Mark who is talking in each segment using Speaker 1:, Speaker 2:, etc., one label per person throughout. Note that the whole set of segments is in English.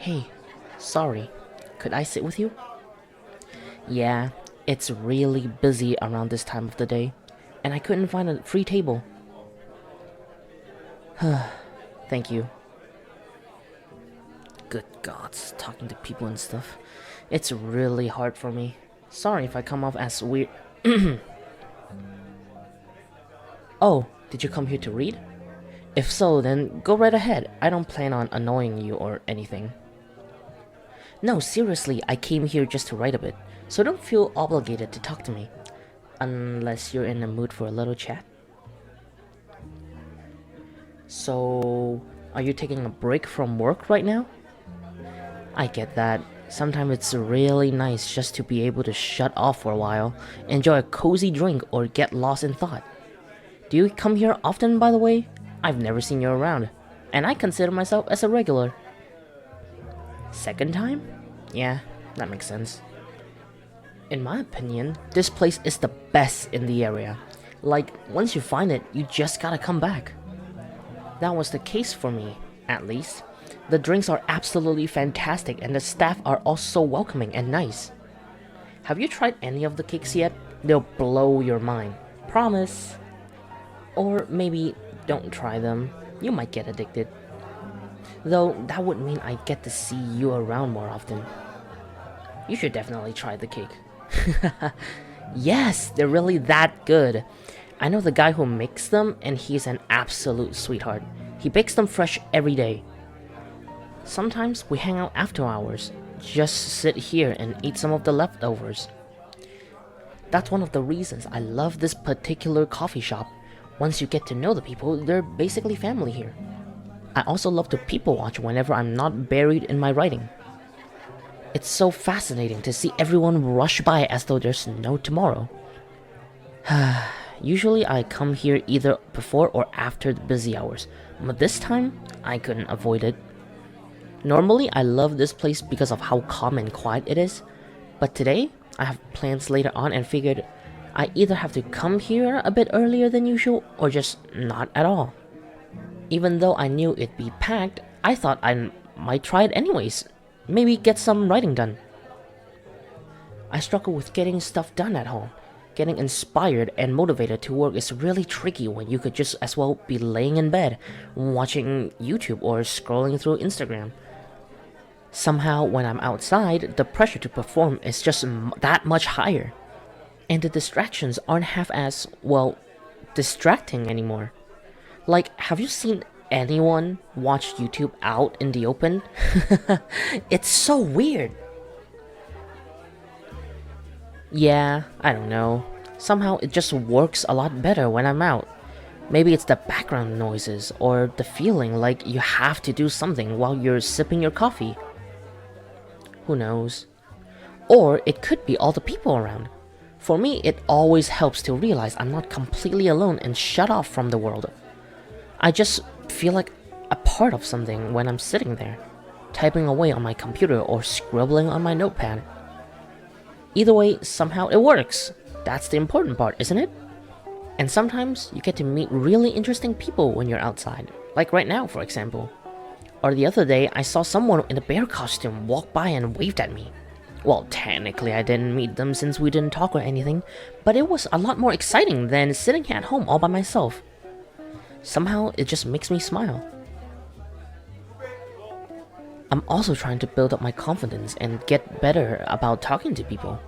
Speaker 1: Hey, sorry, could I sit with you? Yeah, it's really busy around this time of the day, and I couldn't find a free table. Thank you. Good gods, talking to people and stuff. It's really hard for me. Sorry if I come off as weird. Oh, did you come here to read? If so, then go right ahead. I don't plan on annoying you or anything. No, seriously, I came here just to write a bit, so don't feel obligated to talk to me. Unless you're in the mood for a little chat. So, are you taking a break from work right now? I get that. Sometimes it's really nice just to be able to shut off for a while, enjoy a cozy drink, or get lost in thought. Do you come here often, by the way? I've never seen you around, and I consider myself as a regular. Second time? Yeah, that makes sense. In my opinion, this place is the best in the area. Like, once you find it, you just gotta come back. That was the case for me, at least. The drinks are absolutely fantastic and the staff are also welcoming and nice. Have you tried any of the cakes yet? They'll blow your mind. Promise. Or maybe don't try them. You might get addicted. Though that would mean I get to see you around more often. You should definitely try the cake. Yes, they're really that good. I know the guy who makes them and he's an absolute sweetheart. He bakes them fresh every day. Sometimes we hang out after hours, just sit here and eat some of the leftovers. That's one of the reasons I love this particular coffee shop. Once you get to know the people, they're basically family here. I also love to people watch whenever I'm not buried in my writing. It's so fascinating to see everyone rush by as though there's no tomorrow. Usually I come here either before or after the busy hours, but this time I couldn't avoid it. Normally I love this place because of how calm and quiet it is, but today I have plans later on and figured I either have to come here a bit earlier than usual or just not at all. Even though I knew it'd be packed, I thought I might try it anyways. Maybe get some writing done. I struggle with getting stuff done at home. Getting inspired and motivated to work is really tricky when you could just as well be laying in bed, watching YouTube or scrolling through Instagram. Somehow when I'm outside, the pressure to perform is just that much higher. And the distractions aren't half as, well, distracting anymore. Like, have you seen anyone watch YouTube out in the open? It's so weird. Yeah, I don't know. Somehow it just works a lot better when I'm out. Maybe it's the background noises or the feeling like you have to do something while you're sipping your coffee. Who knows? Or it could be all the people around. For me, it always helps to realize I'm not completely alone and shut off from the world. I just feel like a part of something when I'm sitting there, typing away on my computer or scribbling on my notepad. Either way, somehow it works. That's the important part, isn't it? And sometimes you get to meet really interesting people when you're outside. Like right now, for example. Or the other day, I saw someone in a bear costume walk by and waved at me. Well, technically I didn't meet them since we didn't talk or anything, but it was a lot more exciting than sitting at home all by myself. Somehow it just makes me smile. I'm also trying to build up my confidence and get better about talking to people.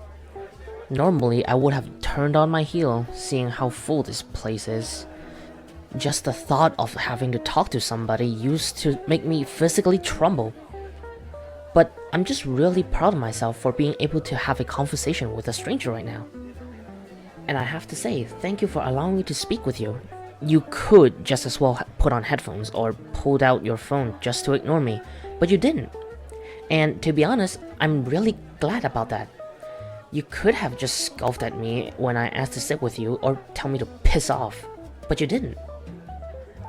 Speaker 1: Normally, I would have turned on my heel seeing how full this place is. Just the thought of having to talk to somebody used to make me physically tremble. But I'm just really proud of myself for being able to have a conversation with a stranger right now. And I have to say, thank you for allowing me to speak with you. You could just as well put on headphones or pulled out your phone just to ignore me, but you didn't. And to be honest, I'm really glad about that. You could have just scoffed at me when I asked to sit with you or tell me to piss off, but you didn't.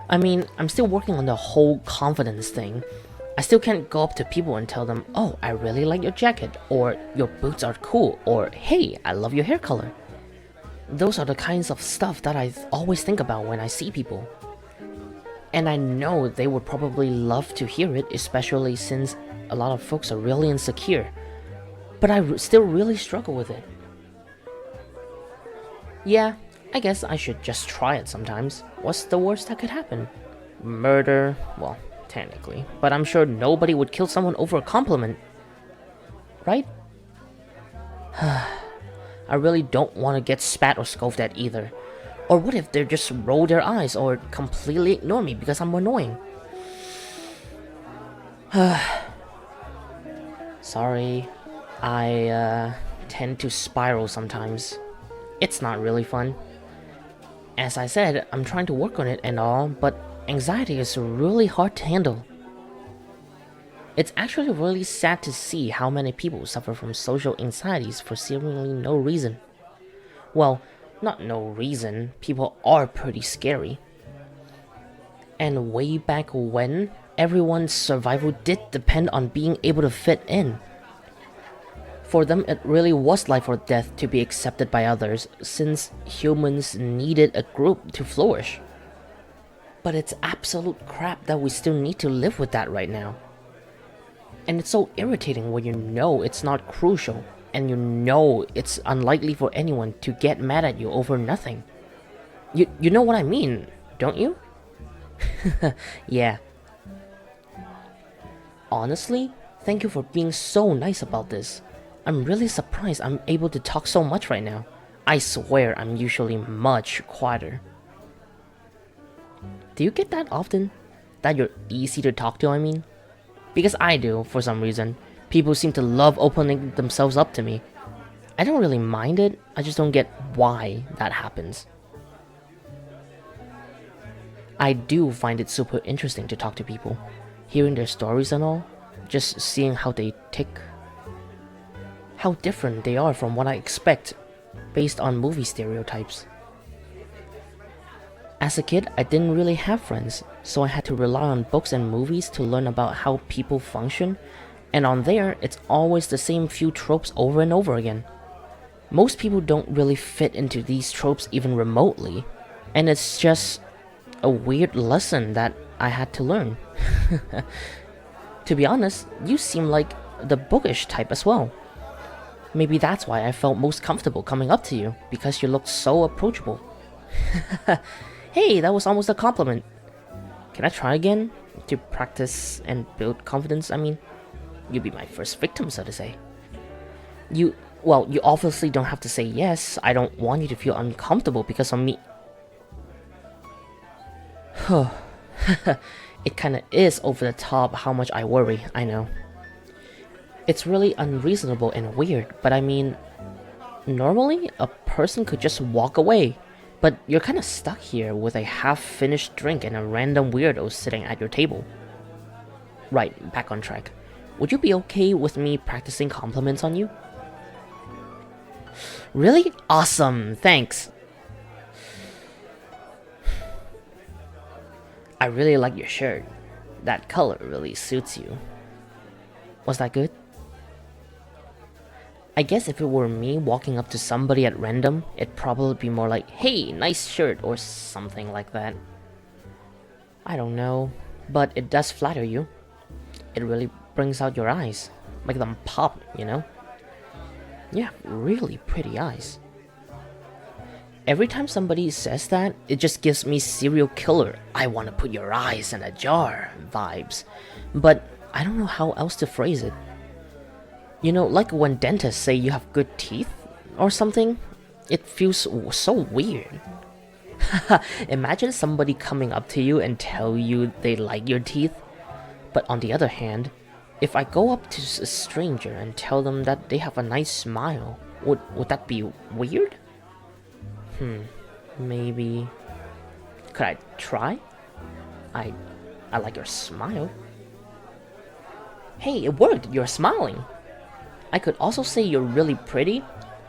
Speaker 1: I mean, I'm still working on the whole confidence thing. I still can't go up to people and tell them, oh, I really like your jacket, or your boots are cool, or hey, I love your hair color. Those are the kinds of stuff that I always think about when I see people. And I know they would probably love to hear it, especially since a lot of folks are really insecure. But I still really struggle with it. Yeah, I guess I should just try it sometimes. What's the worst that could happen? Murder? Well, technically. But I'm sure nobody would kill someone over a compliment. Right? I really don't want to get spat or scoffed at either. Or what if they just roll their eyes or completely ignore me because I'm annoying? Sorry, I tend to spiral sometimes. It's not really fun. As I said, I'm trying to work on it and all, but anxiety is really hard to handle. It's actually really sad to see how many people suffer from social anxieties for seemingly no reason. Well, not no reason, people are pretty scary. And way back when, everyone's survival did depend on being able to fit in. For them, it really was life or death to be accepted by others, since humans needed a group to flourish. But it's absolute crap that we still need to live with that right now. And it's so irritating when you know it's not crucial, and you know it's unlikely for anyone to get mad at you over nothing. You know what I mean, don't you? Yeah. Honestly, thank you for being so nice about this. I'm really surprised I'm able to talk so much right now. I swear I'm usually much quieter. Do you get that often? That you're easy to talk to, I mean? Because I do, for some reason. People seem to love opening themselves up to me. I don't really mind it, I just don't get why that happens. I do find it super interesting to talk to people. Hearing their stories and all. Just seeing how they tick. How different they are from what I expect, based on movie stereotypes. As a kid, I didn't really have friends, so I had to rely on books and movies to learn about how people function, and on there, it's always the same few tropes over and over again. Most people don't really fit into these tropes even remotely, and it's just a weird lesson that I had to learn. To be honest, you seem like the bookish type as well. Maybe that's why I felt most comfortable coming up to you, because you looked so approachable. Hey, that was almost a compliment. Can I try again? To practice and build confidence, I mean? You'd be my first victim, so to say. You obviously don't have to say yes. I don't want you to feel uncomfortable because of me. It kinda is over the top how much I worry, I know. It's really unreasonable and weird, but I mean, normally a person could just walk away, but you're kinda stuck here with a half-finished drink and a random weirdo sitting at your table. Right, back on track. Would you be okay with me practicing compliments on you? Really? Awesome, thanks. I really like your shirt. That color really suits you. Was that good? I guess if it were me walking up to somebody at random, it'd probably be more like, hey, nice shirt, or something like that. I don't know, but it does flatter you. It really brings out your eyes, make them pop, you know? Yeah, really pretty eyes. Every time somebody says that, it just gives me serial killer, I want to put your eyes in a jar vibes. But I don't know how else to phrase it. You know, like when dentists say you have good teeth or something, it feels so weird. Imagine somebody coming up to you and tell you they like your teeth. But on the other hand, if I go up to a stranger and tell them that they have a nice smile, would that be weird? Maybe. Could I try? I like your smile. Hey, it worked, you're smiling. I could also say you're really pretty,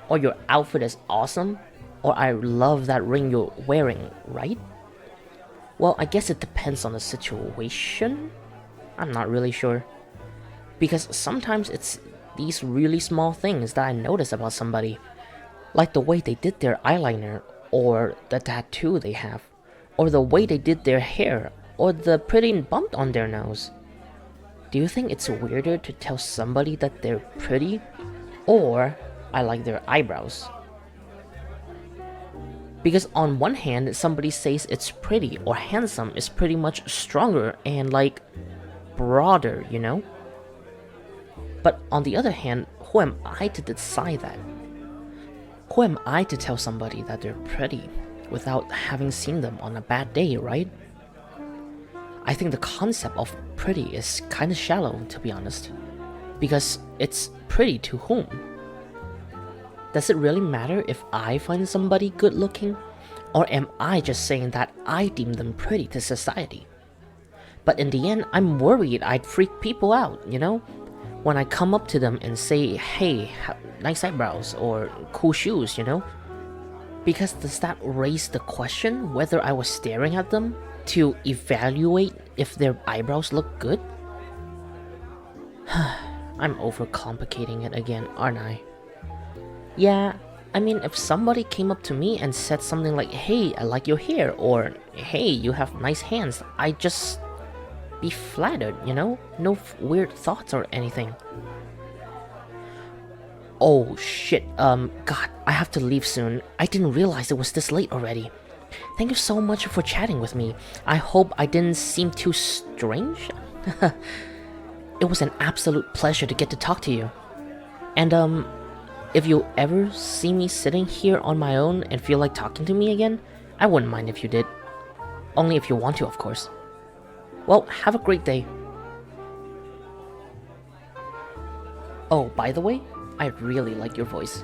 Speaker 1: or your outfit is awesome, or I love that ring you're wearing, right? Well, I guess it depends on the situation. I'm not really sure. Because sometimes it's these really small things that I notice about somebody. Like the way they did their eyeliner, or the tattoo they have, or the way they did their hair, or the pretty bump on their nose? Do you think it's weirder to tell somebody that they're pretty, or I like their eyebrows? Because on one hand, somebody says it's pretty or handsome is pretty much stronger and like broader, you know? But on the other hand, who am I to decide that? Who am I to tell somebody that they're pretty without having seen them on a bad day, right? I think the concept of pretty is kinda shallow, to be honest. Because it's pretty to whom? Does it really matter if I find somebody good looking? Or am I just saying that I deem them pretty to society? But in the end, I'm worried I'd freak people out, you know? When I come up to them and say, hey, nice eyebrows, or cool shoes, you know? Because does that raise the question whether I was staring at them to evaluate if their eyebrows look good? I'm overcomplicating it again, aren't I? Yeah, I mean, if somebody came up to me and said something like, hey, I like your hair, or hey, you have nice hands, I'd just be flattered, you know? No weird thoughts or anything. Oh shit, God, I have to leave soon. I didn't realize it was this late already. Thank you so much for chatting with me. I hope I didn't seem too strange. It was an absolute pleasure to get to talk to you. And if you ever see me sitting here on my own and feel like talking to me again, I wouldn't mind if you did. Only if you want to, of course. Well, have a great day. Oh, by the way, I really like your voice.